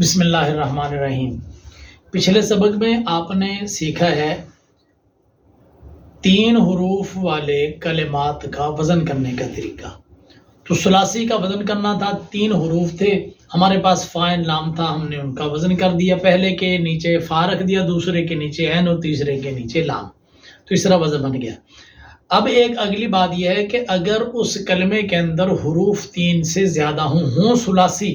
بسم اللہ الرحمن الرحیم۔ پچھلے سبق میں آپ نے سیکھا ہے 3 حروف والے کلمات کا وزن کرنے کا طریقہ۔ تو ثلاثی کا وزن کرنا تھا، 3 حروف تھے ہمارے پاس، فاعل لام تھا، ہم نے ان کا وزن کر دیا، پہلے کے نیچے فا رکھ دیا، دوسرے کے نیچے عین اور تیسرے کے نیچے لام، تو اس طرح وزن بن گیا۔ اب ایک اگلی بات یہ ہے کہ اگر اس کلمے کے اندر حروف 3 سے زیادہ ہوں ثلاثی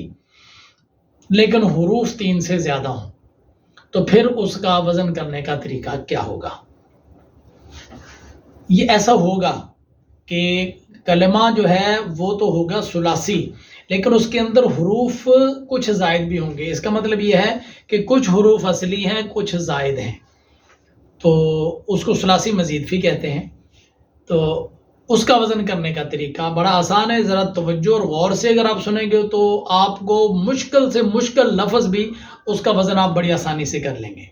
لیکن حروف 3 سے زیادہ ہوں تو پھر اس کا وزن کرنے کا طریقہ کیا ہوگا؟ یہ ایسا ہوگا کہ کلمہ جو ہے وہ تو ہوگا ثلاثی لیکن اس کے اندر حروف کچھ زائد بھی ہوں گے۔ اس کا مطلب یہ ہے کہ کچھ حروف اصلی ہیں، کچھ زائد ہیں، تو اس کو ثلاثی مزید بھی کہتے ہیں۔ تو اس کا وزن کرنے کا طریقہ بڑا آسان ہے، ذرا توجہ اور غور سے اگر آپ سنیں گے تو آپ کو مشکل سے مشکل لفظ بھی اس کا وزن آپ بڑی آسانی سے کر لیں گے۔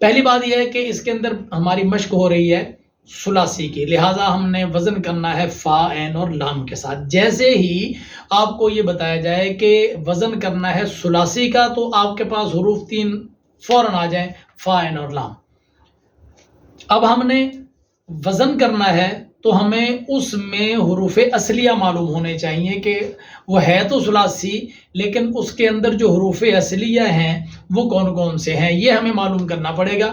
پہلی بات یہ ہے کہ اس کے اندر ہماری مشق ہو رہی ہے ثلاثی کی، لہٰذا ہم نے وزن کرنا ہے فا، عین اور لام کے ساتھ۔ جیسے ہی آپ کو یہ بتایا جائے کہ وزن کرنا ہے ثلاثی کا تو آپ کے پاس حروف 3 فوراً آ جائیں، فا، عین اور لام۔ اب ہم نے وزن کرنا ہے تو ہمیں اس میں حروف اصلیہ معلوم ہونے چاہیے کہ وہ ہے تو ثلاثی لیکن اس کے اندر جو حروف اصلیہ ہیں وہ کون کون سے ہیں، یہ ہمیں معلوم کرنا پڑے گا۔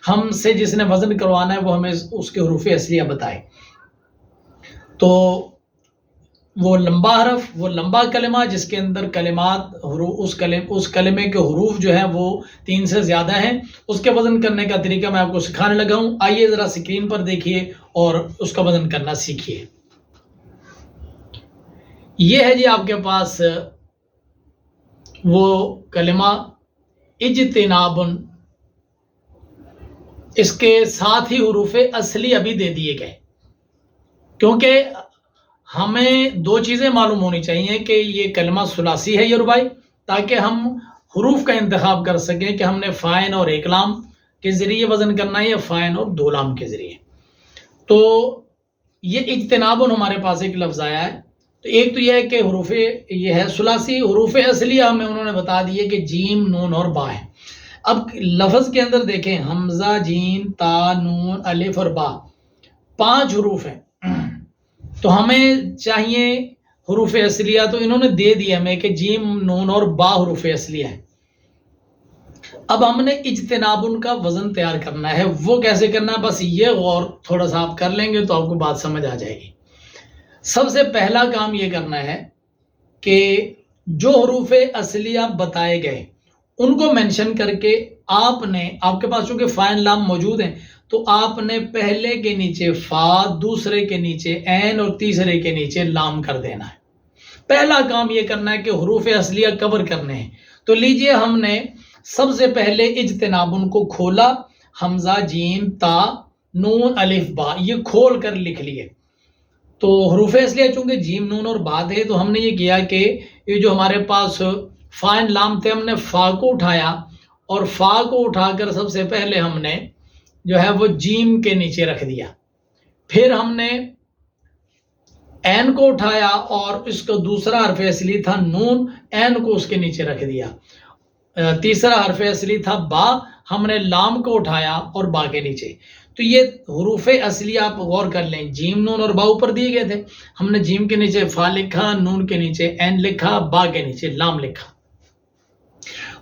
ہم سے جس نے وزن کروانا ہے وہ ہمیں اس کے حروف اصلیہ بتائے۔ تو وہ لمبا حرف، وہ لمبا کلمہ جس کے اندر کلمات اس کلمے کے حروف جو ہیں وہ 3 سے زیادہ ہیں، اس کے وزن کرنے کا طریقہ میں آپ کو سکھانے لگا ہوں۔ آئیے ذرا اسکرین پر دیکھیے اور اس کا وزن کرنا سیکھیے۔ یہ ہے جی آپ کے پاس وہ کلمہ اجتناب، اس کے ساتھ ہی حروف اصلی ابھی دے دیے گئے، کیونکہ ہمیں 2 چیزیں معلوم ہونی چاہیے کہ یہ کلمہ ثلاثی ہے یا رباعی، تاکہ ہم حروف کا انتخاب کر سکیں کہ ہم نے فاعل اور 1 لام کے ذریعے وزن کرنا ہے یا فاعل اور 2 لام کے ذریعے۔ تو یہ اجتناب ہمارے پاس ایک لفظ آیا ہے، تو ایک تو یہ ہے کہ حروف یہ ہے ثلاثی، حروف اصلیہ ہمیں انہوں نے بتا دیے کہ جیم، نون اور با ہے۔ اب لفظ کے اندر دیکھیں، حمزہ، جیم، تا، نون، الف اور با، 5 حروف ہیں، تو ہمیں چاہیے حروف اصلیہ، تو انہوں نے دے دیا ہمیں کہ جیم، نون اور با حروف اصلیہ ہیں۔ اب ہم نے اجتناب کا وزن تیار کرنا ہے، وہ کیسے کرنا ہے بس یہ غور تھوڑا سا آپ کر لیں گے تو آپ کو بات سمجھ آ جائے گی۔ سب سے پہلا کام یہ کرنا ہے کہ جو حروف اصلیہ بتائے گئے ان کو مینشن کر کے آپ کے پاس چونکہ فاعل لام موجود ہیں تو آپ نے پہلے کے نیچے فا، دوسرے کے نیچے عین اور تیسرے کے نیچے لام کر دینا ہے۔ پہلا کام یہ کرنا ہے کہ حروف اصلیہ کور کرنے ہیں۔ تو لیجئے ہم نے سب سے پہلے اجتنابن کو کھولا، حمزہ، جیم، تا، نون، الف، با، یہ کھول کر لکھ لیے۔ تو حروف اصلیہ چونکہ جیم، نون اور با تھے تو ہم نے یہ کیا کہ یہ جو ہمارے پاس فاعل لام تھے ہم نے فا کو اٹھایا اور فا کو اٹھا کر سب سے پہلے ہم نے جو ہے وہ جیم کے نیچے رکھ دیا، پھر ہم نے عین کو اٹھایا اور اس کو دوسرا حرف اصلی تھا نون، عین کو اس کے نیچے رکھ دیا، تیسرا حرف اصلی تھا با، ہم نے لام کو اٹھایا اور با کے نیچے۔ تو یہ حروف اصلی آپ غور کر لیں، جیم، نون اور با اوپر دیے گئے تھے، ہم نے جیم کے نیچے فا لکھا، نون کے نیچے عین لکھا، با کے نیچے لام لکھا،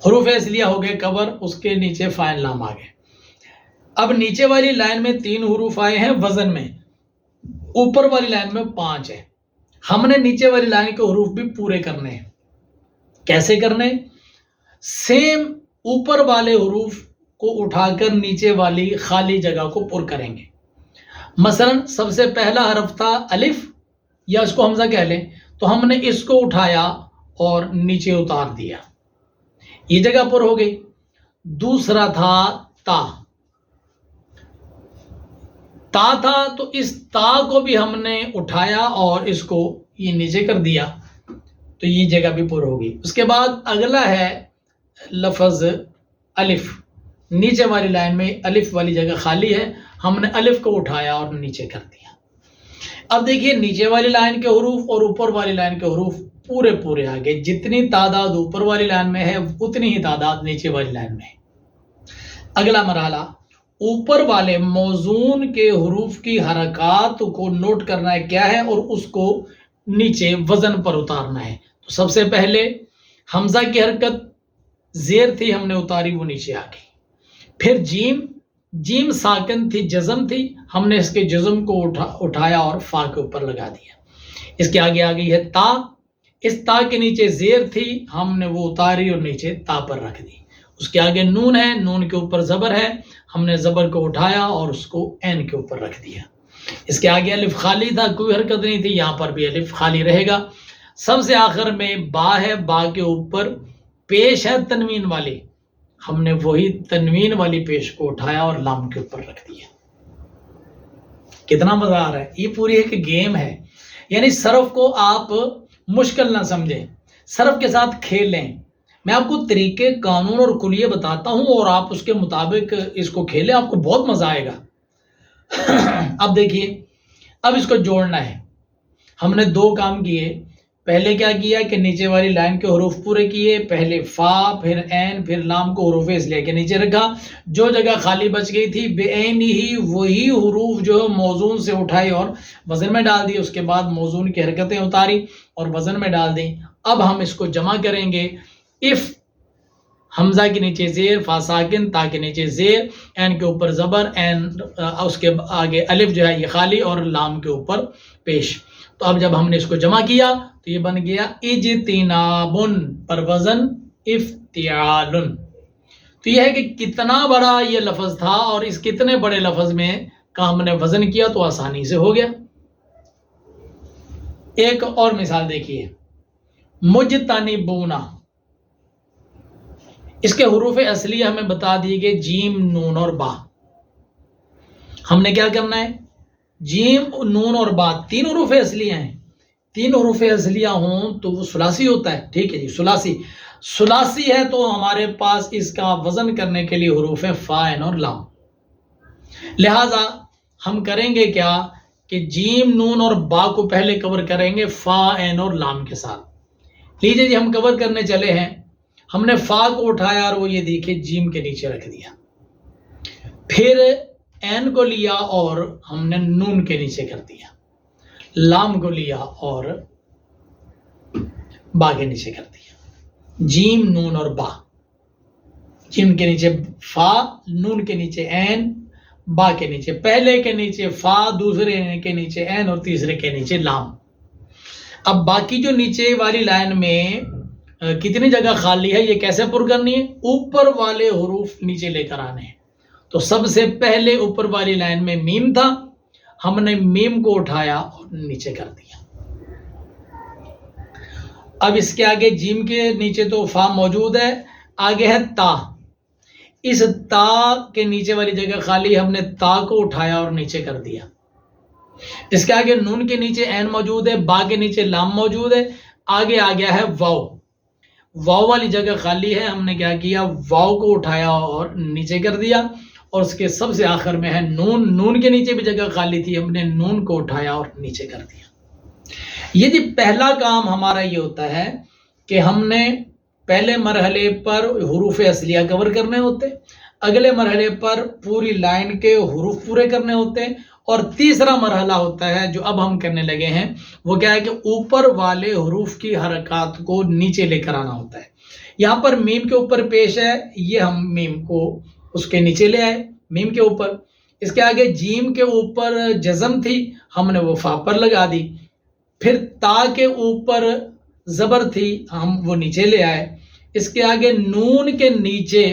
حروف اصلیہ ہو گئے کور، اس کے نیچے فاعل لام آ گئے۔ اب نیچے والی لائن میں 3 حروف آئے ہیں وزن میں، اوپر والی لائن میں 5 ہے، ہم نے نیچے والی لائن کے حروف بھی پورے کرنے ہیں۔ کیسے کرنے؟ سیم اوپر والے حروف کو اٹھا کر نیچے والی خالی جگہ کو پر کریں گے۔ مثلا سب سے پہلا حرف تھا الف، یا اس کو حمزہ کہہ لیں، تو ہم نے اس کو اٹھایا اور نیچے اتار دیا، یہ جگہ پر ہو گئی۔ دوسرا تھا تا تھا تو اس تا کو بھی ہم نے اٹھایا اور اس کو یہ نیچے کر دیا، تو یہ جگہ بھی پر ہوگی۔ اس کے بعد اگلا ہے لفظ الف، نیچے والی لائن میں الف والی جگہ خالی ہے، ہم نے الف کو اٹھایا اور نیچے کر دیا۔ اب دیکھیے نیچے والی لائن کے حروف اور اوپر والی لائن کے حروف پورے پورے آگے، جتنی تعداد اوپر والی لائن میں ہے اتنی ہی تعداد نیچے والی لائن میں ہے۔ اگلا مرحلہ، اوپر والے موزون کے حروف کی حرکات کو نوٹ کرنا ہے کیا ہے، اور اس کو نیچے وزن پر اتارنا ہے۔ تو سب سے پہلے حمزہ کی حرکت زیر تھی، ہم نے اتاری، وہ نیچے آ گئی۔ پھر جیم ساکن تھی، جزم تھی، ہم نے اس کے جزم کو اٹھایا اور فا کے اوپر لگا دیا۔ اس کے آگے آ گئی ہے تا، اس تا کے نیچے زیر تھی، ہم نے وہ اتاری اور نیچے تا پر رکھ دی۔ اس کے آگے نون ہے، نون کے اوپر زبر ہے، ہم نے زبر کو اٹھایا اور اس کو عین کے اوپر رکھ دیا۔ اس کے آگے الف خالی تھا، کوئی حرکت نہیں تھی، یہاں پر بھی الف خالی رہے گا۔ سب سے آخر میں با ہے، با کے اوپر پیش ہے تنوین والی، ہم نے وہی تنوین والی پیش کو اٹھایا اور لام کے اوپر رکھ دیا۔ کتنا مزہ آ رہا ہے، یہ پوری ایک گیم ہے۔ یعنی صرف کو آپ مشکل نہ سمجھیں، صرف کے ساتھ کھیل لیں۔ میں آپ کو طریقے، قانون اور کلیے بتاتا ہوں اور آپ اس کے مطابق اس کو کھیلیں، آپ کو بہت مزہ آئے گا۔ اب دیکھیے، اب اس کو جوڑنا ہے۔ ہم نے دو کام کیے۔ پہلے کیا کیا کہ نیچے والی لائن کے حروف پورے کیے، پہلے فا، پھر عین، پھر لام کو حروف اصلیہ کے نیچے رکھا۔ جو جگہ خالی بچ گئی تھی بے عین ہی وہی حروف جو موزون سے اٹھائی اور وزن میں ڈال دی، اس کے بعد موزون کی حرکتیں اتاری اور وزن میں ڈال دیں۔ اب ہم اس کو جمع کریں گے۔ اف، حمزہ کے نیچے زیر، فا ساکن، تا کے نیچے زیر، عین کے اوپر زبر، عین اس کے آگے الف جو ہے یہ خالی اور لام کے اوپر پیش۔ تو اب جب ہم نے اس کو جمع کیا تو یہ بن گیا اجتنابن، پر وزن افتعالن۔ تو یہ ہے کہ کتنا بڑا یہ لفظ تھا اور اس کتنے بڑے لفظ میں کا ہم نے وزن کیا تو آسانی سے ہو گیا۔ ایک اور مثال دیکھیے، مجتنبون، اس کے حروف اصلی ہمیں بتا دیے گئے جیم، نون اور با۔ ہم نے کیا کرنا ہے، جیم، نون اور با تین حروف اصلیہ ہیں۔ تین حروف اصلیہ ہوں تو وہ ثلاثی ہوتا ہے، ٹھیک ہے جی، ثلاثی ہے تو ہمارے پاس اس کا وزن کرنے کے لیے حروف ہے فا، عین اور لام۔ لہذا ہم کریں گے کیا کہ جیم، نون اور با کو پہلے کور کریں گے فا، عین اور لام کے ساتھ۔ لیجئے جی، ہم کور کرنے چلے ہیں۔ ہم نے فا کو اٹھایا اور وہ یہ دیکھیں جیم کے نیچے رکھ دیا، پھر عین کو لیا اور ہم نے نون کے نیچے کر دیا، لام کو لیا اور با کے نیچے کر دیا۔ جیم، نون اور با، جیم کے نیچے فا، نون کے نیچے عین، با کے نیچے، پہلے کے نیچے فا، دوسرے کے نیچے عین اور تیسرے کے نیچے لام۔ اب باقی جو نیچے والی لائن میں کتنی جگہ خالی ہے یہ کیسے پر کرنی ہے، اوپر والے حروف نیچے لے کر آنے ہیں۔ تو سب سے پہلے اوپر والی لائن میں میم تھا، ہم نے میم کو اٹھایا اور نیچے کر دیا۔ اب اس کے آگے جیم کے نیچے تو فا موجود ہے، آگے ہے تا۔ اس تا کے نیچے والی جگہ خالی، ہم نے تا کو اٹھایا اور نیچے کر دیا۔ اس کے آگے نون کے نیچے عین موجود ہے، با کے نیچے لام موجود ہے، آگے آ گیا ہے واو۔ واو والی جگہ خالی ہے، ہم نے کیا کیا، واو کو اٹھایا اور نیچے کر دیا، اور اس کے سب سے آخر میں ہے نون۔ نون کے نیچے بھی جگہ خالی تھی، ہم نے نون کو اٹھایا اور نیچے کر دیا۔ یہ جی پہلا کام ہمارا یہ ہوتا ہے کہ ہم نے پہلے مرحلے پر حروف اصلیہ کور کرنے ہوتے، اگلے مرحلے پر پوری لائن کے حروف پورے کرنے ہوتے، اور تیسرا مرحلہ ہوتا ہے جو اب ہم کرنے لگے ہیں، وہ کیا ہے کہ اوپر والے حروف کی حرکات کو نیچے لے کر آنا ہوتا ہے۔ یہاں پر میم کے اوپر پیش ہے، یہ ہم میم کو اس کے نیچے لے آئے، میم کے اوپر۔ اس کے آگے جیم کے اوپر جزم تھی، ہم نے وہ فا پر لگا دی۔ پھر تا کے اوپر زبر تھی، ہم وہ نیچے لے آئے۔ اس کے آگے نون کے نیچے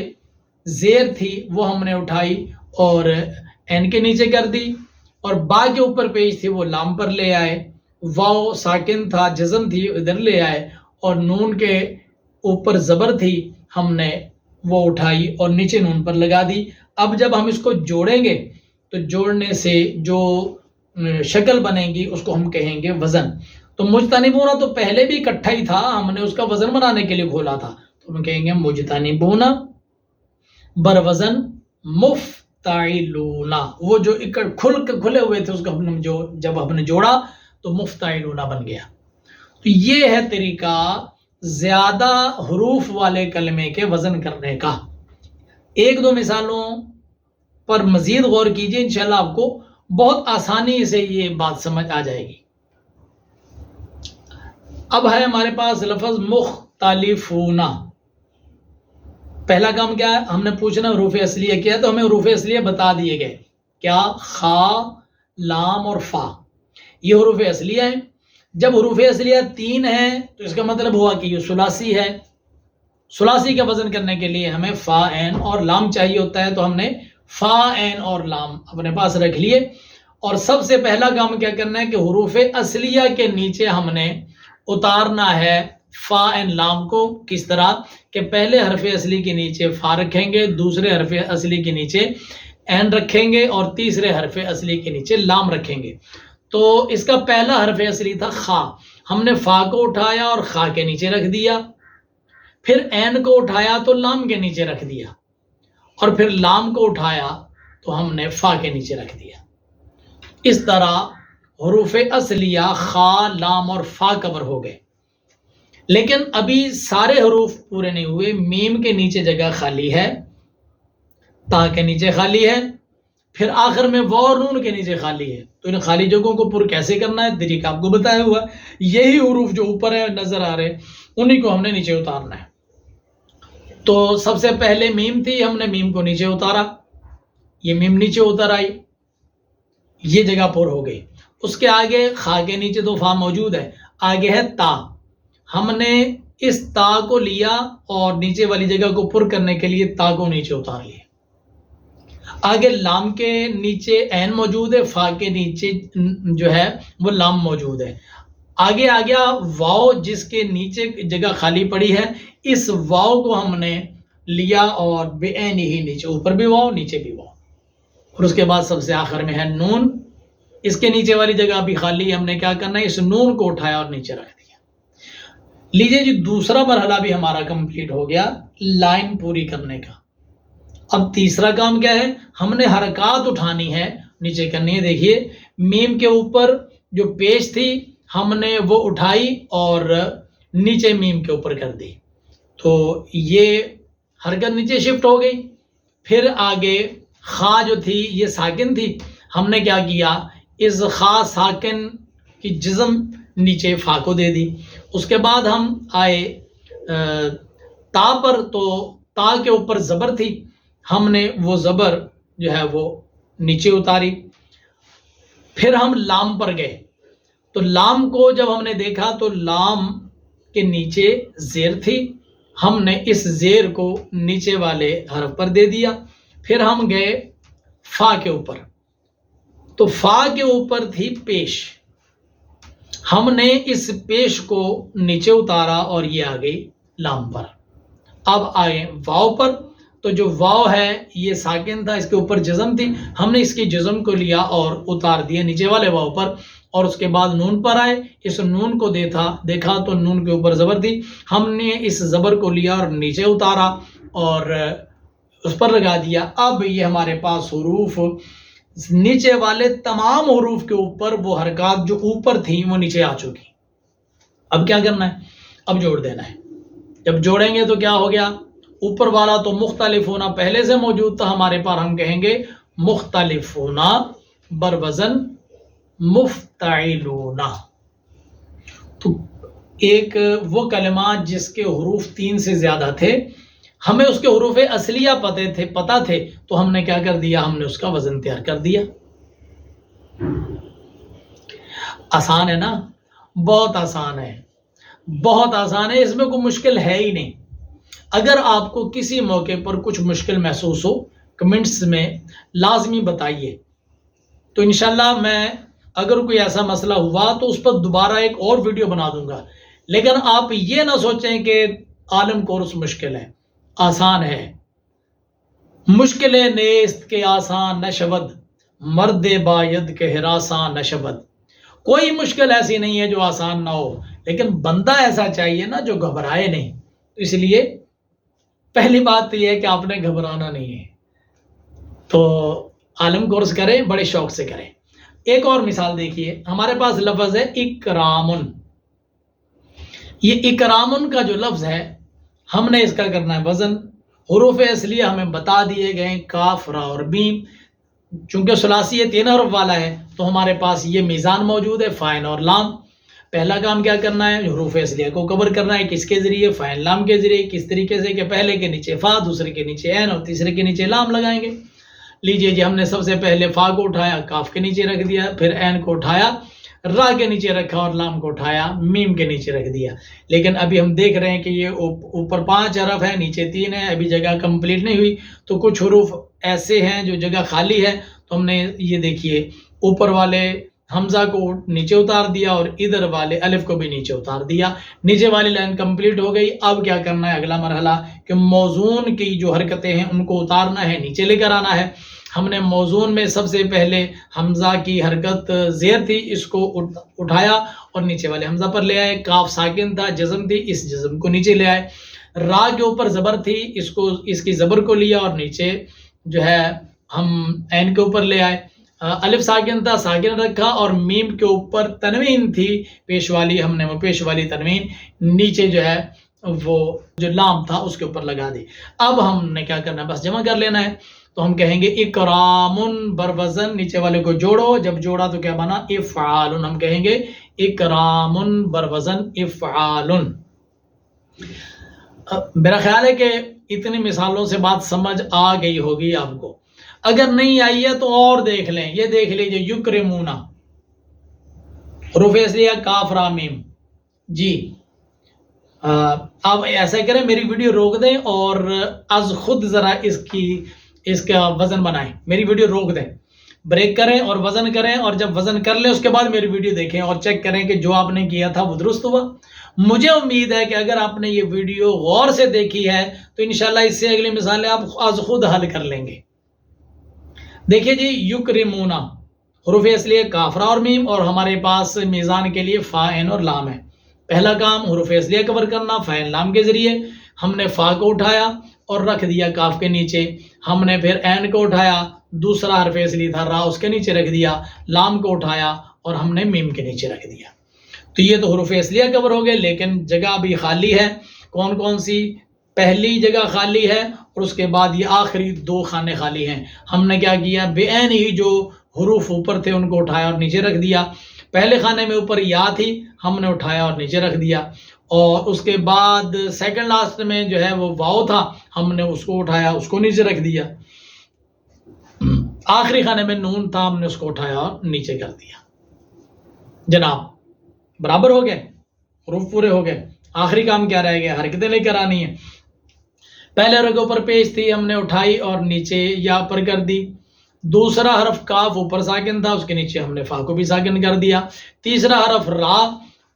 زیر تھی، وہ ہم نے اٹھائی اور عین کے نیچے کر دی، اور با کے اوپر پیش تھی، وہ لام پر لے آئے۔ واو ساکن تھا، جزم تھی، ادھر لے آئے، اور نون کے اوپر زبر تھی، ہم نے وہ اٹھائی اور نیچے نون پر لگا دی۔ اب جب ہم اس کو جوڑیں گے تو جوڑنے سے جو شکل بنے گی اس کو ہم کہیں گے وزن۔ تو مجتنبون تو پہلے بھی اکٹھا ہی تھا، ہم نے اس کا وزن بنانے کے لیے کھولا تھا، تو ہم کہیں گے مجتنبون بر وزن مفتعلون۔ وہ جو کھلے ہوئے تھے اس کو جب ہم نے جوڑا تو مفتعلون بن گیا۔ تو یہ ہے طریقہ زیادہ حروف والے کلمے کے وزن کرنے کا. ایک دو مثالوں پر مزید غور کیجئے، انشاءاللہ آپ کو بہت آسانی سے یہ بات سمجھ آ جائے گی. اب ہے ہمارے پاس لفظ مختلفون. پہلا کام کیا ہے؟ ہم نے پوچھنا حروف اصلیہ کیا ہے، تو ہمیں حروف اصلیہ بتا دیے گئے. کیا؟ خا، لام اور فا، یہ حروف اصلیہ ہیں. جب حروف اصلیہ 3 ہیں تو اس کا مطلب ہوا کہ یہ ثلاثی ہے. ثلاثی کا وزن کرنے کے لیے ہمیں فا، عین اور لام چاہیے ہوتا ہے، تو ہم نے فا، عین اور لام اپنے پاس رکھ لیے. اور سب سے پہلا کام کیا کرنا ہے کہ حروف اصلیہ کے نیچے ہم نے اتارنا ہے فا، عین، لام کو. کس طرح کہ پہلے حرف اصلی کے نیچے فا رکھیں گے، دوسرے حرف اصلی کے نیچے عین رکھیں گے، اور تیسرے حرف اصلی کے نیچے لام رکھیں گے. تو اس کا پہلا حرف اصلی تھا خا، ہم نے فا کو اٹھایا اور خا کے نیچے رکھ دیا. پھر عین کو اٹھایا تو لام کے نیچے رکھ دیا، اور پھر لام کو اٹھایا تو ہم نے فا کے نیچے رکھ دیا. اس طرح حروف اصلیہ خا، لام اور فا کور ہو گئے. لیکن ابھی سارے حروف پورے نہیں ہوئے. میم کے نیچے جگہ خالی ہے، تا کے نیچے خالی ہے، پھر آخر میں واو اور نون کے نیچے خالی ہے. تو ان خالی جگہوں کو پر کیسے کرنا ہے؟ طریقہ آپ کو بتایا ہوا. یہی حروف جو اوپر ہے نظر آ رہے، انہی کو ہم نے نیچے اتارنا ہے. تو سب سے پہلے میم تھی، ہم نے میم کو نیچے اتارا، یہ میم نیچے اتر آئی، یہ جگہ پر ہو گئی. اس کے آگے خا کے نیچے تو فا موجود ہے، آگے ہے تا. ہم نے اس تا کو لیا اور نیچے والی جگہ کو پر کرنے کے لیے تا کو نیچے اتار لیا. آگے لام کے نیچے عین موجود ہے، فا کے نیچے جو ہے وہ لام موجود ہے. آگے آ گیا واو، جس کے نیچے جگہ خالی پڑی ہے. اس واو کو ہم نے لیا اور بے عین ہی نیچے، اوپر بھی واو نیچے بھی واو. اور اس کے بعد سب سے آخر میں ہے نون، اس کے نیچے والی جگہ بھی خالی ہے. ہم نے کیا کرنا ہے؟ اس نون کو اٹھایا اور نیچے رکھ دیا. لیجئے جی، دوسرا مرحلہ بھی ہمارا کمپلیٹ ہو گیا لائن پوری کرنے کا. اب تیسرا کام کیا ہے؟ ہم نے حرکات اٹھانی ہے، نیچے کرنی ہے. دیکھیے، میم کے اوپر جو پیش تھی ہم نے وہ اٹھائی اور نیچے میم کے اوپر کر دی، تو یہ حرکت نیچے شفٹ ہو گئی. پھر آگے خا جو تھی یہ ساکن تھی، ہم نے کیا کیا؟ اس خا ساکن کی جزم نیچے فا کو دے دی. اس کے بعد ہم آئے تا پر، تو تا کے اوپر زبر تھی، ہم نے وہ زبر جو ہے وہ نیچے اتاری. پھر ہم لام پر گئے، تو لام کو جب ہم نے دیکھا تو لام کے نیچے زیر تھی، ہم نے اس زیر کو نیچے والے حرف پر دے دیا. پھر ہم گئے فا کے اوپر، تو فا کے اوپر تھی پیش، ہم نے اس پیش کو نیچے اتارا اور یہ آ گئی لام پر. اب آئے واو پر، تو جو واو ہے یہ ساکن تھا، اس کے اوپر جزم تھی، ہم نے اس کی جزم کو لیا اور اتار دیا نیچے والے واو پر. اور اس کے بعد نون پر آئے، اس نون کو دیکھا تو نون کے اوپر زبر تھی، ہم نے اس زبر کو لیا اور نیچے اتارا اور اس پر لگا دیا. اب یہ ہمارے پاس حروف، نیچے والے تمام حروف کے اوپر وہ حرکات جو اوپر تھیں وہ نیچے آ چکی. اب کیا کرنا ہے؟ اب جوڑ دینا ہے. جب جوڑیں گے تو کیا ہو گیا؟ اوپر والا تو مختلف ہونا پہلے سے موجود تھا ہمارے پاس، ہم کہیں گے مختلف ہونا بروزن مفتعلون. تو ایک وہ کلمہ جس کے حروف 3 سے زیادہ تھے، ہمیں اس کے حروف اصلیہ پتہ تھے، تو ہم نے کیا کر دیا؟ ہم نے اس کا وزن تیار کر دیا. آسان ہے نا؟ بہت آسان ہے، بہت آسان ہے، اس میں کوئی مشکل ہے ہی نہیں. اگر آپ کو کسی موقع پر کچھ مشکل محسوس ہو، کمنٹس میں لازمی بتائیے، تو انشاءاللہ میں اگر کوئی ایسا مسئلہ ہوا تو اس پر دوبارہ ایک اور ویڈیو بنا دوں گا. لیکن آپ یہ نہ سوچیں کہ عالم کورس مشکل ہے، آسان ہے. مشکل نیست کے آسان نشود، مرد باید کہ ہراساں نشود. کوئی مشکل ایسی نہیں ہے جو آسان نہ ہو، لیکن بندہ ایسا چاہیے نا جو گھبرائے نہیں. اس لیے پہلی بات یہ ہے کہ آپ نے گھبرانا نہیں ہے. تو عالم کورس کریں، بڑے شوق سے کریں. ایک اور مثال دیکھیے، ہمارے پاس لفظ ہے اکرامن. یہ اکرامن کا جو لفظ ہے ہم نے اس کا کرنا ہے وزن. حروف اصلیہ ہمیں بتا دیے گئے کاف را اور میم. چونکہ ثلاثی یہ 3 حرف والا ہے تو ہمارے پاس یہ میزان موجود ہے فاعل اور لام. پہلا کام کیا کرنا ہے؟ حروف اصلیہ کو کور کرنا ہے. کس کے ذریعے؟ فاعل لام کے ذریعے. کس طریقے سے کہ پہلے کے نیچے فا، دوسرے کے نیچے عین اور تیسرے کے نیچے لام لگائیں گے. لیجئے جی، ہم نے سب سے پہلے فا کو اٹھایا، کاف کے نیچے رکھ دیا، پھر عین کو اٹھایا، را کے نیچے رکھا اور لام کو اٹھایا میم کے نیچے رکھ دیا. لیکن ابھی ہم دیکھ رہے ہیں کہ یہ اوپر 5 حرف ہے، نیچے 3 ہے، ابھی جگہ کمپلیٹ نہیں ہوئی. تو کچھ حروف ایسے ہیں جو جگہ خالی ہے، تو ہم نے یہ دیکھیے اوپر والے حمزہ کو نیچے اتار دیا اور ادھر والے الف کو بھی نیچے اتار دیا. نیچے والی لائن کمپلیٹ ہو گئی. اب کیا کرنا ہے؟ اگلا مرحلہ کہ موزون کی جو حرکتیں ہیں ان کو اتارنا ہے، نیچے لے کر آنا ہے. ہم نے موزون میں سب سے پہلے حمزہ کی حرکت زیر تھی، اس کو اٹھایا اور نیچے والے حمزہ پر لے آئے. کاف ساکن تھا، جزم تھی، اس جزم کو نیچے لے آئے. را کے اوپر زبر تھی، اس کی زبر کو لیا اور نیچے جو ہے ہم عین کے اوپر لے آئے. الف ساکن تھا، ساکن رکھا، اور میم کے اوپر تنوین تھی پیش والی، ہم نے وہ پیش والی تنوین نیچے جو ہے وہ جو لام تھا اس کے اوپر لگا دی. اب ہم نے کیا کرنا ہے؟ بس جمع کر لینا ہے. تو ہم کہیں گے اکرامن بروزن، نیچے والے کو جوڑو. جب جوڑا تو کیا بنا؟ افعالن. ہم کہیں گے اکرامن بروزن افعالن. میرا خیال ہے کہ اتنی مثالوں سے بات سمجھ آ گئی ہوگی آپ کو. اگر نہیں آئی ہے تو اور دیکھ لیں. یہ دیکھ لیجیے یکرمونا، حروف اصلیہ کاف را میم. جی آپ ایسا کریں، میری ویڈیو روک دیں اور از خود ذرا اس کا وزن بنائیں. میری ویڈیو روک دیں، بریک کریں اور وزن کریں، اور جب وزن کر لیں اس کے بعد میری ویڈیو دیکھیں اور چیک کریں کہ جو آپ نے کیا تھا وہ درست ہوا. مجھے امید ہے کہ اگر آپ نے یہ ویڈیو غور سے دیکھی ہے تو انشاءاللہ اس سے اگلی مثالیں آپ از خود حل کر لیں گے. دیکھیے جی، یکرمونا حروف اصلیہ کاف را اور میم، اور ہمارے پاس میزان کے لیے فا عین اور لام ہے. پہلا کام حروف اصلیہ کور کرنا فاعل لام کے ذریعے. ہم نے فا کو اٹھایا اور رکھ دیا کاف کے نیچے. ہم نے پھر عین کو اٹھایا، دوسرا حرف اصلی تھا را، اس کے نیچے رکھ دیا. لام کو اٹھایا اور ہم نے میم کے نیچے رکھ دیا. تو یہ تو حروف اصلیہ کور ہو گئے، لیکن جگہ بھی خالی ہے. کون کون سی؟ پہلی جگہ خالی ہے اور اس کے بعد یہ آخری 2 خانے خالی ہیں. ہم نے کیا کیا؟ بے عین ہی جو حروف اوپر تھے ان کو اٹھایا اور نیچے رکھ دیا. پہلے خانے میں اوپر یا تھی، ہم نے اٹھایا اور نیچے رکھ دیا. اور اس کے بعد سیکنڈ لاسٹ میں جو ہے وہ واو تھا، ہم نے اس کو اٹھایا، اس کو نیچے رکھ دیا. آخری خانے میں نون تھا، ہم نے اس کو اٹھایا اور نیچے کر دیا. جناب برابر ہو گئے، حروف پورے ہو گئے. آخری کام کیا رہ گیا؟ حرکتیں لے کر آنی ہے. پہلے رگوں پر پیش تھی، ہم نے اٹھائی اور نیچے یا پر کر دی. دوسرا حرف کاف اوپر ساکن تھا، اس کے نیچے ہم نے فا کو بھی ساکن کر دیا. تیسرا حرف را،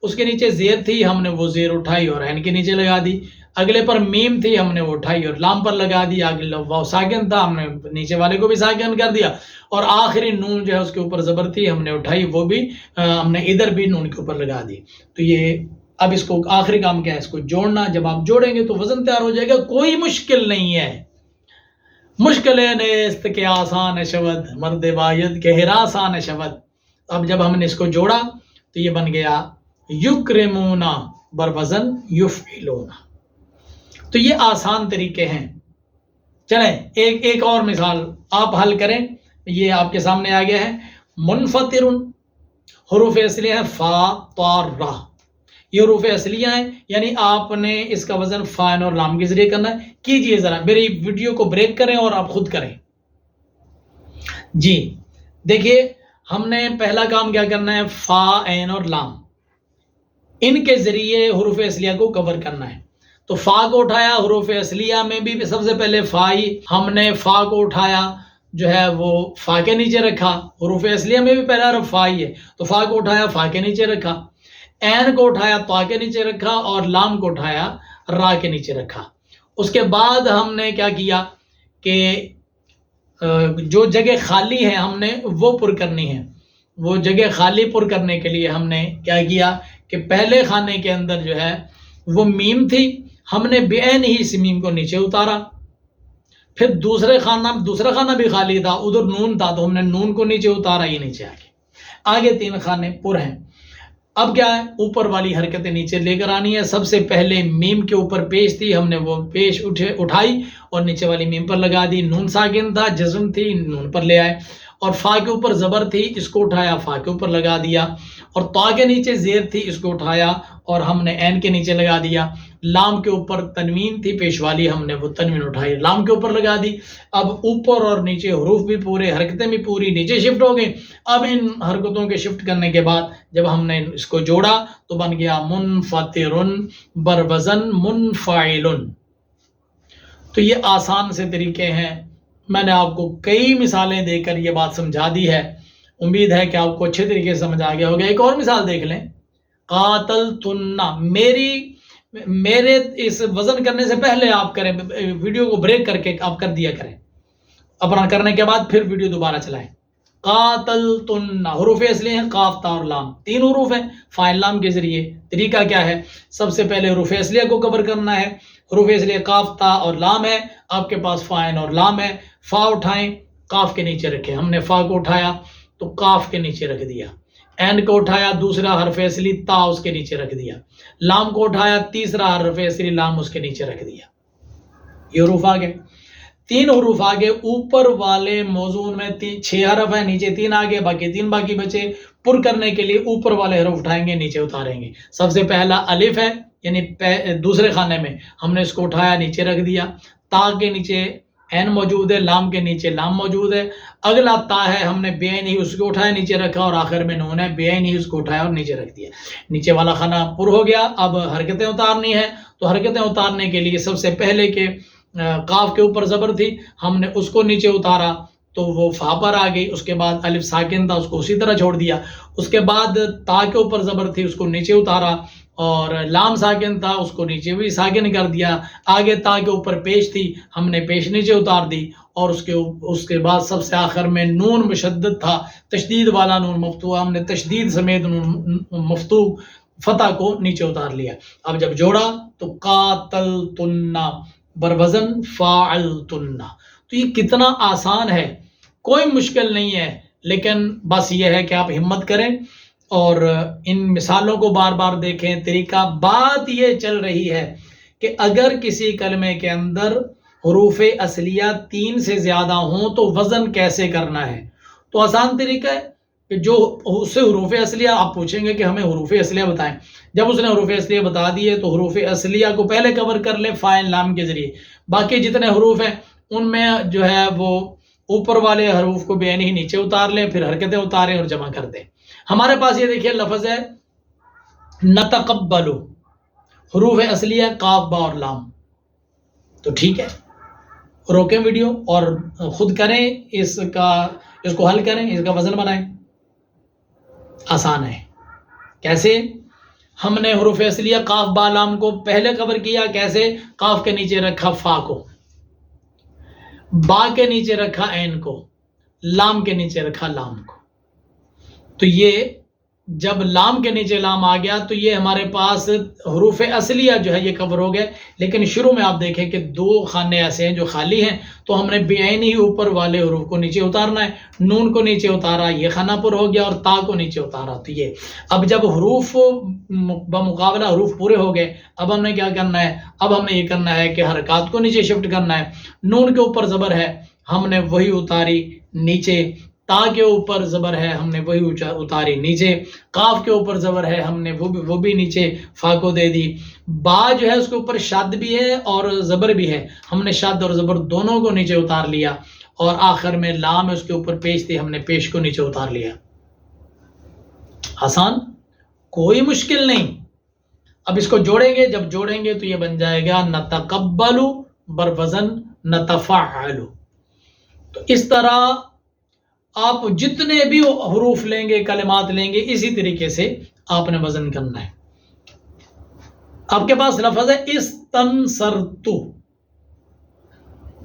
اس کے نیچے زیر تھی، ہم نے وہ زیر اٹھائی اور عین کے نیچے لگا دی. اگلے پر میم تھی، ہم نے وہ اٹھائی اور لام پر لگا دی. اگلا واو ساکن تھا، ہم نے نیچے والے کو بھی ساکن کر دیا. اور آخری نون جو ہے اس کے اوپر زبر تھی، ہم نے اٹھائی، وہ بھی ہم نے ادھر بھی نون کے اوپر لگا دی. تو یہ اب اس کو آخری کام کیا ہے؟ اس کو جوڑنا. جب آپ جوڑیں گے تو وزن تیار ہو جائے گا. کوئی مشکل نہیں ہے. مشکل نیست کے آسان شود، مرد باید کے ہراسان شود. اب جب ہم نے اس کو جوڑا تو یہ بن گیا یکرمونا بروزن یفعلونا. تو یہ آسان طریقے ہیں. چلیں ایک اور مثال آپ حل کریں. یہ آپ کے سامنے آ گیا ہے. منفطر حروف اصلیہ ہے فا طا را. یہ حروف اصلیہ ہیں، یعنی آپ نے اس کا وزن فاعل اور لام کے ذریعے کرنا ہے. کیجئے ذرا، میری ویڈیو کو بریک کریں اور آپ خود کریں. جی دیکھیے، ہم نے پہلا کام کیا کرنا ہے؟ فا عین اور لام، ان کے ذریعے حروف اصلیہ کو کور کرنا ہے. تو فا کو اٹھایا، حروف اصلیہ میں بھی سب سے پہلے فا ہی، ہم نے فا کو اٹھایا جو ہے وہ فا کے نیچے رکھا. حروف اصلیہ میں بھی پہلا حرف فا ہی ہے، تو فا کو اٹھایا، فا کے نیچے رکھا. عین کو اٹھایا، طا کے نیچے رکھا، اور لام کو اٹھایا، را کے نیچے رکھا. اس کے بعد ہم نے کیا کیا کہ جو جگہ خالی ہے ہم نے وہ پر کرنی ہے. وہ جگہ خالی پر کرنے کے لیے ہم نے کیا کیا کہ پہلے خانے کے اندر جو ہے وہ میم تھی، ہم نے بے عین ہی اس میم کو نیچے اتارا. پھر دوسرا خانہ بھی خالی تھا، ادھر نون تھا، تو ہم نے نون کو نیچے اتارا، یہ نیچے آگے 3 خانے پر ہیں. اب کیا ہے، اوپر والی حرکتیں نیچے لے کر آنی ہے. سب سے پہلے میم کے اوپر پیش تھی، ہم نے وہ پیش اٹھائی اور نیچے والی میم پر لگا دی. نون ساکن تھا، جزم تھی، نون پر لے آئے. اور فا کے اوپر زبر تھی، اس کو اٹھایا فا کے اوپر لگا دیا. اور تا کے نیچے زیر تھی، اس کو اٹھایا اور ہم نے عین کے نیچے لگا دیا. لام کے اوپر تنوین تھی پیش والی، ہم نے وہ تنوین اٹھائی لام کے اوپر لگا دی. اب اوپر اور نیچے حروف بھی پورے، حرکتیں بھی پوری نیچے شفٹ ہو گئی. اب ان حرکتوں کے شفٹ کرنے کے بعد جب ہم نے اس کو جوڑا تو بن گیا منفطر بروزن منفعل. تو یہ آسان سے طریقے ہیں. میں نے آپ کو کئی مثالیں دے کر یہ بات سمجھا دی ہے. امید ہے کہ آپ کو اچھے طریقے سے سمجھ آ گیا ہوگا. ایک اور مثال دیکھ لیں. قاتلتن، میرے اس وزن کرنے سے پہلے آپ کریں، ویڈیو کو بریک کر کے آپ کر دیا کریں، اپنا کرنے کے بعد پھر ویڈیو دوبارہ چلائیں. قاتلتن، حروف اصلی ہیں قاف تا اور لام، 3 حروف ہیں فاعل لام کے ذریعے. طریقہ کیا ہے؟ سب سے پہلے حروف اصلیہ کو کور کرنا ہے. حروف اصلیہ قاف تا اور لام ہے. آپ کے پاس فا عین اور لام ہے. فا اٹھائیں، قاف کے نیچے رکھیں. ہم نے فا کو اٹھایا تو قاف کے نیچے رکھ دیا. عین کو اٹھایا، دوسرا حرف اصلی تا اس کے نیچے رکھ دیا. لام کو اٹھایا، تیسرا حرف اصلی لام اس کے نیچے رکھ دیا. یہ حروف آ گئے. 3 حروف آگے. اوپر والے موضوع میں 6 حرف ہیں، نیچے 3 آگے، باقی 3 باقی بچے. پر کرنے کے لیے اوپر والے حروف اٹھائیں گے، نیچے اتاریں گے. سب سے پہلا الف ہے، یعنی دوسرے خانے میں ہم نے اس کو اٹھایا نیچے رکھ دیا. تا کے نیچے عین موجود ہے، لام کے نیچے لام موجود ہے. اگلا تا ہے، ہم نے بے عین ہی اس کو اٹھایا نیچے رکھا، اور آخر میں نون ہے، بے عین ہی اس کو اٹھایا اور نیچے رکھ دیا. نیچے والا خانہ پر ہو گیا. اب حرکتیں اتارنی ہے. تو حرکتیں اتارنے کے لیے سب سے پہلے کہ قاف کے اوپر زبر تھی، ہم نے اس کو نیچے اتارا تو وہ فا پر آ گئی. اس کے بعد الف ساکن تھا، اس کو اسی طرح چھوڑ دیا. اس کے بعد تا کے اوپر زبر تھی، اس کو نیچے اتارا. اور لام ساکن تھا، اس کو نیچے بھی ساکن کر دیا. آگے تا کے اوپر پیش تھی، ہم نے پیش نیچے اتار دی. اور اس کے بعد سب سے آخر میں نون مشدد تھا، تشدید والا نون مفتوح، ہم نے تشدید سمیت نون مفتوح فتح کو نیچے اتار لیا. اب جب جوڑا تو قاتلتن بروزن فاعلتن. تو یہ کتنا آسان ہے، کوئی مشکل نہیں ہے. لیکن بس یہ ہے کہ آپ ہمت کریں اور ان مثالوں کو بار بار دیکھیں. طریقہ بات یہ چل رہی ہے کہ اگر کسی کلمے کے اندر حروف اصلیہ 3 سے زیادہ ہوں تو وزن کیسے کرنا ہے. تو آسان طریقہ ہے کہ جو اس سے حروف اصلیہ، آپ پوچھیں گے کہ ہمیں حروف اصلیہ بتائیں. جب اس نے حروف اصلیہ بتا دیے تو حروف اصلیہ کو پہلے کور کر لیں فاعل لام کے ذریعے. باقی جتنے حروف ہیں ان میں جو ہے وہ اوپر والے حروف کو بے عین ہی نیچے اتار لیں، پھر حرکتیں اتاریں اور جمع کر دیں. ہمارے پاس یہ دیکھیے لفظ ہے نتقبل، حروف اصلیہ قاف با اور لام. تو ٹھیک ہے، روکیں ویڈیو اور خود کریں، اس کو حل کریں، اس کا وزن بنائیں. آسان ہے. کیسے؟ ہم نے حروف اصلیہ قاف با لام کو پہلے کور کیا. کیسے؟ قاف کے نیچے رکھا فا کو، با کے نیچے رکھا عین کو، لام کے نیچے رکھا لام کو. تو یہ جب لام کے نیچے لام آ گیا تو یہ ہمارے پاس حروف اصلیہ جو ہے یہ کور ہو گئے. لیکن شروع میں آپ دیکھیں کہ 2 خانے ایسے ہیں جو خالی ہیں، تو ہم نے بے عین ہی اوپر والے حروف کو نیچے اتارنا ہے. نون کو نیچے اتارا، یہ خانہ پر ہو گیا، اور تا کو نیچے اتارا. تو یہ اب جب حروف بمقابلہ حروف پورے ہو گئے، اب ہم نے کیا کرنا ہے؟ اب ہم نے یہ کرنا ہے کہ حرکات کو نیچے شفٹ کرنا ہے. نون کے اوپر زبر ہے، ہم نے وہی اتاری نیچے. تا کے اوپر زبر ہے، ہم نے وہی اتاری نیچے. قاف کے اوپر زبر ہے، ہم نے وہ بھی نیچے فا کو دے دی. با جو ہے اس کے اوپر شد بھی ہے اور زبر بھی ہے، ہم نے شد اور زبر دونوں کو نیچے اتار لیا. اور آخر میں لام ہے، اس کے اوپر پیش تھی، ہم نے پیش کو نیچے اتار لیا. آسان، کوئی مشکل نہیں. اب اس کو جوڑیں گے، جب جوڑیں گے تو یہ بن جائے گا نتقبل بروزن نتفعل. تو اس طرح آپ جتنے بھی حروف لیں گے، کلمات لیں گے، اسی طریقے سے آپ نے وزن کرنا ہے. آپ کے پاس لفظ ہے استنصرت،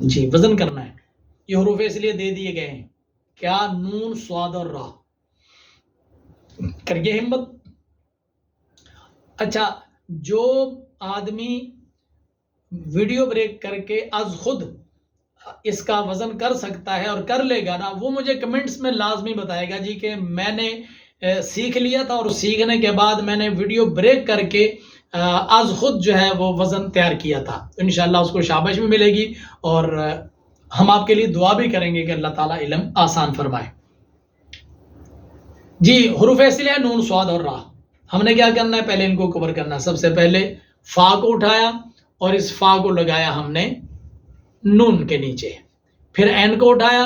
جی وزن کرنا ہے. یہ حروف اس لیے دے دیے گئے ہیں. کیا؟ نون صاد اور را. کریے ہمت. اچھا، جو آدمی ویڈیو بریک کر کے از خود اس کا وزن کر سکتا ہے اور کر لے گا نا، وہ مجھے کمنٹس میں لازمی بتائے گا جی کہ میں نے سیکھ لیا تھا، اور سیکھنے کے بعد میں نے ویڈیو بریک کر کے آج خود جو ہے وہ وزن تیار کیا تھا. انشاءاللہ اس کو شاباش بھی ملے گی، اور ہم آپ کے لیے دعا بھی کریں گے کہ اللہ تعالیٰ علم آسان فرمائے. جی، حروف اصلیہ نون، صاد اور را. ہم نے کیا کرنا ہے؟ پہلے ان کو کور کرنا ہے. سب سے پہلے فا کو اٹھایا اور اس فا کو لگایا ہم نے نون کے نیچے. پھر عین کو اٹھایا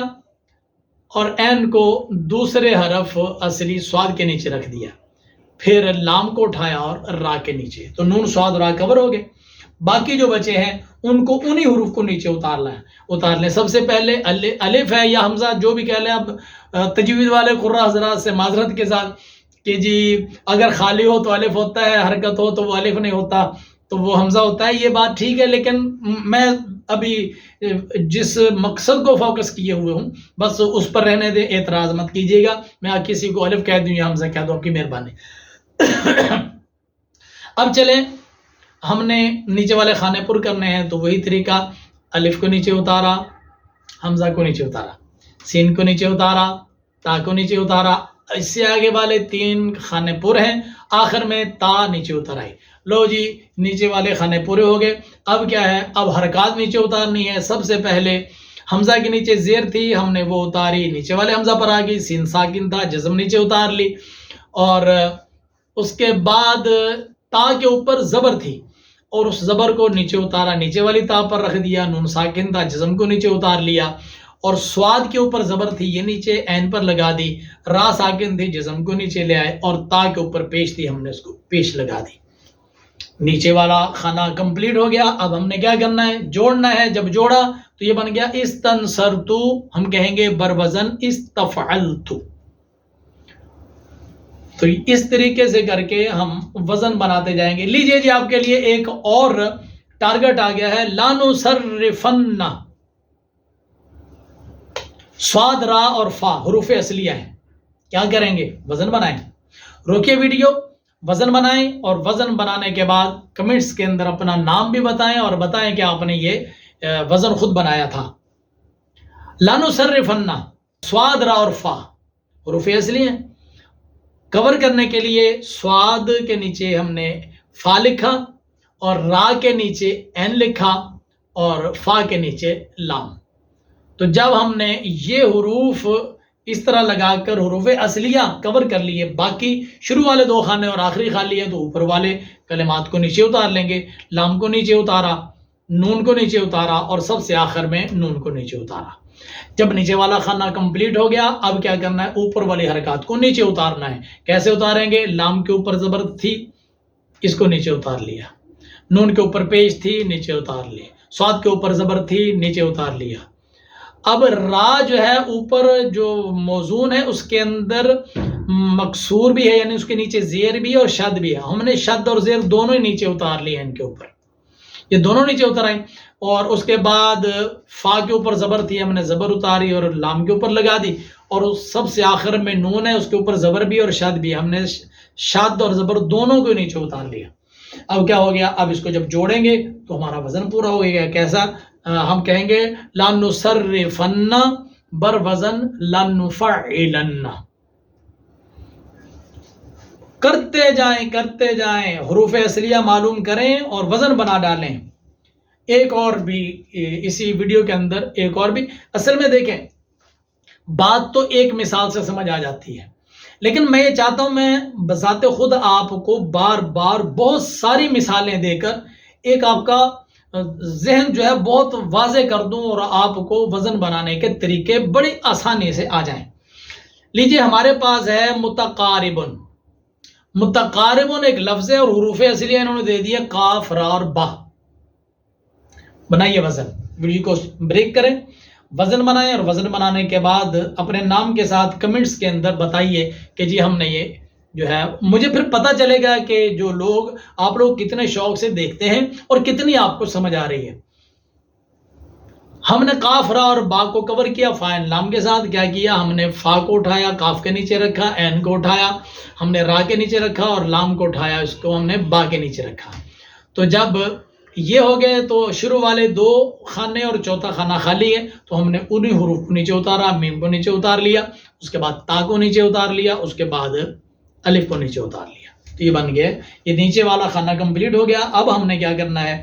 اور عین کو دوسرے حرف اصلی صاد کے نیچے رکھ دیا. پھر لام کو اٹھایا اور را کے نیچے. تو نون، صاد، را کور ہو گئے. باقی جو بچے ہیں ان کو انہی حروف کو نیچے اتار لیں. سب سے پہلے الف ہے یا حمزہ، جو بھی کہہ لیں. اب تجوید والے قراء حضرات سے معذرت کے ساتھ کہ جی اگر خالی ہو تو الف ہوتا ہے، حرکت ہو تو وہ الف نہیں ہوتا، تو وہ حمزہ ہوتا ہے. یہ بات ٹھیک ہے، لیکن میں ابھی جس مقصد کو فوکس کیے ہوئے ہوں بس اس پر رہنے دیں، اعتراض مت کیجیے گا. میں کسی کو الف کہہ دوں یا حمزہ کہہ دوں، آپ کی مہربانی. اب چلیں، ہم نے نیچے والے خانے پر کرنے ہیں، تو وہی طریقہ. الف کو نیچے اتارا، حمزہ کو نیچے اتارا، سین کو نیچے اتارا، تا کو نیچے اتارا. اس سے آگے والے 3 خانے پر ہیں، آخر میں تا نیچے اتر آئی. لو جی، نیچے والے خانے پورے ہو گئے. اب کیا ہے؟ اب حرکات نیچے اتارنی ہے. سب سے پہلے حمزہ کے نیچے زیر تھی، ہم نے وہ اتاری، نیچے والے حمزہ پر آ گئی. سین ساکن تھا، جزم نیچے اتار لی. اور اس کے بعد تا کے اوپر زبر تھی اور اس زبر کو نیچے اتارا، نیچے والی تا پر رکھ دیا. نون ساکن تھا، جزم کو نیچے اتار لیا. اور سواد کے اوپر زبر تھی، یہ نیچے عین پر لگا دی. را ساکن تھی، جزم کو نیچے لے آئے. اور تا کے اوپر پیش تھی، ہم نے اس کو پیش لگا دی. نیچے والا خانہ کمپلیٹ ہو گیا. اب ہم نے کیا کرنا ہے؟ جوڑنا ہے. جب جوڑا تو یہ بن گیا استنصرتو. ہم کہیں گے بروزن استفعلتو. تو اس طریقے سے کر کے ہم وزن بناتے جائیں گے. لیجئے جی، آپ کے لیے ایک اور ٹارگٹ آ گیا ہے. لانصرفن. صاد، را اور فا حروف اصلیہ ہیں. کیا کریں گے؟ وزن بنائیں. روکیے ویڈیو، وزن بنائیں، اور وزن بنانے کے بعد کمنٹس کے اندر اپنا نام بھی بتائیں اور بتائیں کہ آپ نے یہ وزن خود بنایا تھا. لانصرفن، صاد، را اور فا حروف اصلیہ ہیں. کور کرنے کے لیے صاد کے نیچے ہم نے فا لکھا، اور را کے نیچے عین لکھا، اور فا کے نیچے لام. تو جب ہم نے یہ حروف اس طرح لگا کر حروف اصلیہ کور کر لیے، باقی شروع والے 2 خانے اور آخری خالی ہے تو اوپر والے کلمات کو نیچے اتار لیں گے. لام کو نیچے اتارا، نون کو نیچے اتارا، اور سب سے آخر میں نون کو نیچے اتارا. جب نیچے والا خانہ کمپلیٹ ہو گیا، اب کیا کرنا ہے؟ اوپر والی حرکات کو نیچے اتارنا ہے. کیسے اتاریں گے؟ لام کے اوپر زبر تھی، اس کو نیچے اتار لیا. نون کے اوپر پیش تھی، نیچے اتار لی. صاد کے اوپر زبر تھی، نیچے اتار لیا. اب را جو ہے اوپر جو موزون ہے اس کے اندر مکسور بھی ہے، یعنی اس کے نیچے زیر بھی ہے اور شد بھی ہے. ہم نے شد اور زیر دونوں ہی نیچے اتار لیے. ان کے اوپر یہ دونوں نیچے اتر آئیں. اور اس کے بعد فا کے اوپر زبر تھی، ہم نے زبر اتاری اور لام کے اوپر لگا دی. اور سب سے آخر میں نون ہے، اس کے اوپر زبر بھی اور شد بھی، ہم نے شد اور زبر دونوں کو نیچے اتار لیا. اب کیا ہو گیا؟ اب اس کو جب جوڑیں گے تو ہمارا وزن پورا ہو گیا. کیسا؟ ہم کہیں گے لانصرفن بروزن لنفعلن. کرتے جائیں حروف اصلیہ معلوم کریں اور وزن بنا ڈالیں. ایک اور بھی اسی ویڈیو کے اندر ایک اور بھی، اصل میں دیکھیں بات تو ایک مثال سے سمجھ آ جاتی ہے، لیکن میں یہ چاہتا ہوں میں بذات خود آپ کو بار بار بہت ساری مثالیں دے کر ایک آپ کا ذہن جو ہے بہت واضح کر دوں اور آپ کو وزن بنانے کے طریقے بڑی آسانی سے آ جائیں. لیجئے ہمارے پاس ہے متقاربن. متقاربن ایک لفظ ہے اور حروف اصلیہ انہوں نے دے دیا قاف، را اور با. بنائیے وزن. ویڈیو کو بریک کریں، وزن بنائیں، اور وزن بنانے کے بعد اپنے نام کے ساتھ کمنٹس کے اندر بتائیے کہ جی ہم نے یہ جو ہے، مجھے پھر پتہ چلے گا کہ جو لوگ آپ لوگ کتنے شوق سے دیکھتے ہیں اور کتنی آپ کو سمجھ آ رہی ہے. ہم نے قاف، را اور با کو کور کیا. فا عین لام کے ساتھ کیا کیا؟ ہم نے فا کو اٹھایا، قاف کے نیچے رکھا، عین کو اٹھایا، ہم نے را کے نیچے رکھا، اور لام کو اٹھایا، اس کو ہم نے با کے نیچے رکھا. تو جب یہ ہو گئے تو شروع والے 2 خانے اور چوتھا خانہ خالی ہے، تو ہم نے انہی حروف کو نیچے اتارا. میم کو نیچے اتار لیا، اس کے بعد تا کو نیچے اتار لیا، اس کے بعد الف کو نیچے اتار لیا تو یہ بن گیا. یہ نیچے والا خانہ کمپلیٹ ہو گیا. اب ہم نے کیا کرنا ہے,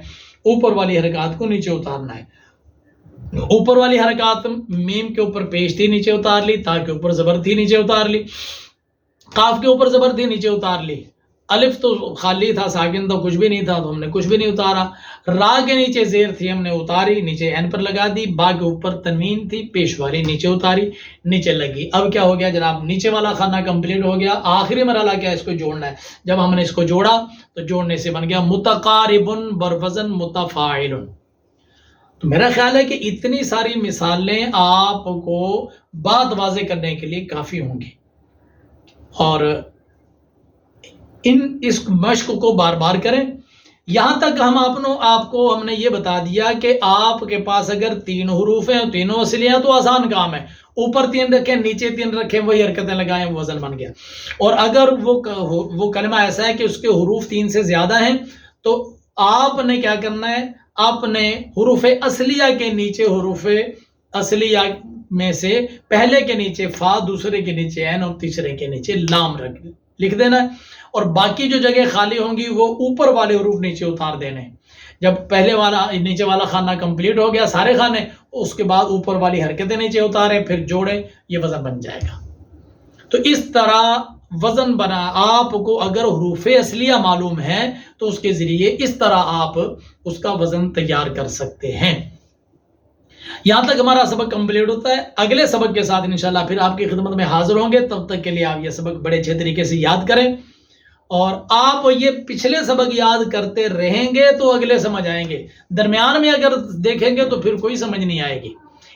اوپر والی حرکات کو نیچے اتارنا ہے. اوپر والی حرکات میم کے اوپر پیش تھی نیچے اتار لی, تا کے اوپر زبر تھی نیچے اتار لی, قاف کے اوپر زبر تھی نیچے اتار لی, الف تو خالی تھا ساکن تھا کچھ بھی نہیں تھا تو ہم نے کچھ بھی نہیں اتارا, را کے نیچے زیر تھی ہم نے اتاری نیچے عین پر لگا دی, با کے اوپر تنوین تھی پیش والی نیچے اتاری نیچے لگی. اب کیا ہو گیا جناب, نیچے والا خانہ کمپلیٹ ہو گیا. آخری مرحلہ کیا, اس کو جوڑنا ہے. جب ہم نے اس کو جوڑا تو جوڑنے سے بن گیا متقارب بروزن متفاعل. تو میرا خیال ہے کہ اتنی ساری مثالیں آپ کو بات واضح کرنے کے لیے کافی ہوں گی, اور اس مشق کو بار بار کریں. یہاں تک آپ کو ہم نے یہ بتا دیا کہ آپ کے پاس اگر 3 حروف ہیں, تینوں اصلی ہیں تو آسان کام ہے. اوپر 3 رکھیں نیچے 3 رکھیں, وہی حرکتیں لگائیں, وزن بن گیا. اور اگر وہ کلمہ ایسا ہے کہ اس کے حروف 3 سے زیادہ ہیں تو آپ نے کیا کرنا ہے, آپ نے حروف اصلیہ کے نیچے حروف اصلیہ میں سے پہلے کے نیچے فا, دوسرے کے نیچے عین اور تیسرے کے نیچے لام لکھ دینا ہے, اور باقی جو جگہ خالی ہوں گی وہ اوپر والے حروف نیچے اتار دینے ہیں. جب پہلے والا نیچے والا خانہ کمپلیٹ ہو گیا سارے خانے, اس کے بعد اوپر والی حرکتیں نیچے اتاریں, پھر جوڑیں, یہ وزن بن جائے گا. تو اس طرح وزن بنا. آپ کو اگر حروف اصلیہ معلوم ہے تو اس کے ذریعے اس طرح آپ اس کا وزن تیار کر سکتے ہیں. یہاں تک ہمارا سبق کمپلیٹ ہوتا ہے. اگلے سبق کے ساتھ انشاءاللہ پھر آپ کی خدمت میں حاضر ہوں گے. تب تک کے لیے آپ یہ سبق بڑے اچھے طریقے سے یاد کریں, اور آپ یہ پچھلے سبق یاد کرتے رہیں گے تو اگلے سمجھ آئیں گے. درمیان میں اگر دیکھیں گے تو پھر کوئی سمجھ نہیں آئے گی.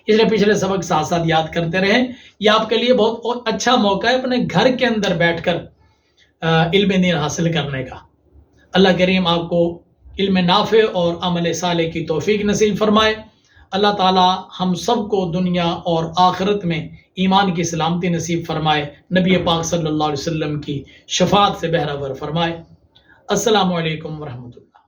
اس لیے پچھلے سبق ساتھ ساتھ یاد کرتے رہیں. یہ آپ کے لیے بہت اچھا موقع ہے اپنے گھر کے اندر بیٹھ کر علم دین حاصل کرنے کا. اللہ کریم آپ کو علم نافع اور عمل صالح کی توفیق نصیب فرمائے. اللہ تعالی ہم سب کو دنیا اور آخرت میں ایمان کی سلامتی نصیب فرمائے. نبی پاک صلی اللہ علیہ وسلم کی شفاعت سے بہرہ ور فرمائے. السلام علیکم ورحمۃ اللہ.